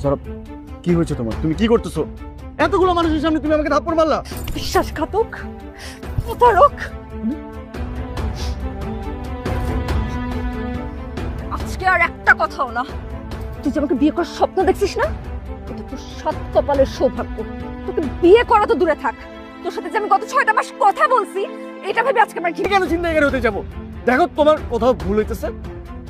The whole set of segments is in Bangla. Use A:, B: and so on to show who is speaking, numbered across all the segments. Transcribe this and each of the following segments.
A: সরব, কি হয়েছে তোমার? তুমি কি করতেছো? এতগুলো মানুষের সামনে তুমি আমাকে থাপ্পড় মারলা।
B: বিশ্বাসঘাতক, প্রতারক। আজকে আর একটা কথাও না। তুই যে আমাকে বিয়ে করার স্বপ্ন দেখছিস না, এটা তোর সাত কপালের সৌভাগ্য। তোকে বিয়ে করা তো দূরে থাক, তোর সাথে যে আমি গত 6টা মাস কথা বলছি, এটা ভেবে আজকে আমার
A: কেন চিন্তায় হতে যাবো? দেখো তোমার কোথাও ভুল হইতেছে।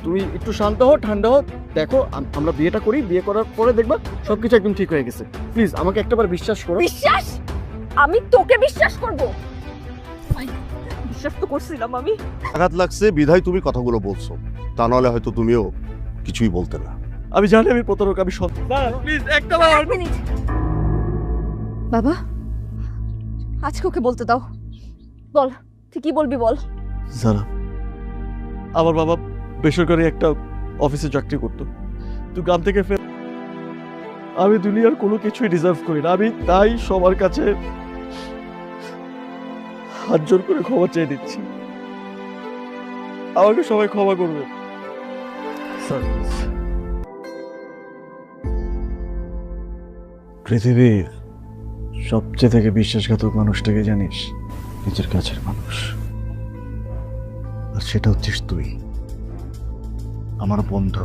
A: তুমি একটু শান্ত হও, ঠান্ডা হও। দেখো আমরা বিয়েটা করি, বিয়ে করার পরে দেখবা সবকিছু একদম ঠিক হয়ে গেছে। প্লিজ আমাকে একটাবার বিশ্বাস করো।
B: বিশ্বাস? আমি তোকে বিশ্বাস করব? বিশ্বাস তো করছিলাম আমি।
C: আঘাত লাগছে বিধায় তুমি কথাগুলো বলছো, তা নাহলে হয়তো তুমিও কিছুই বলতে না।
A: আমি জানি আমি প্রতারক, আমি সৎ। প্লিজ একটাবার।
B: এক মিনিট বাবা, আজকে ওকে বলতে দাও। বল, তুই কি বলবি বল।
A: যারা আমার বাবা বেসরকারি একটা অফিসে চাকরি করতো, তুই গ্রাম থেকে ফের। আমি দুনিয়ার কোনো কিছুই ডিজার্ভ করি না, আমি তাই সবার কাছে হাত জোর করে ক্ষমা চেয়ে দিচ্ছি। আমাকে সবাই ক্ষমা করবে। পৃথিবীর সবচেয়ে থেকে বিশ্বাসঘাতক মানুষটাকে জানিস? নিজের কাছের মানুষ। আর সেটা হচ্ছিস তুই, আমার বন্ধু।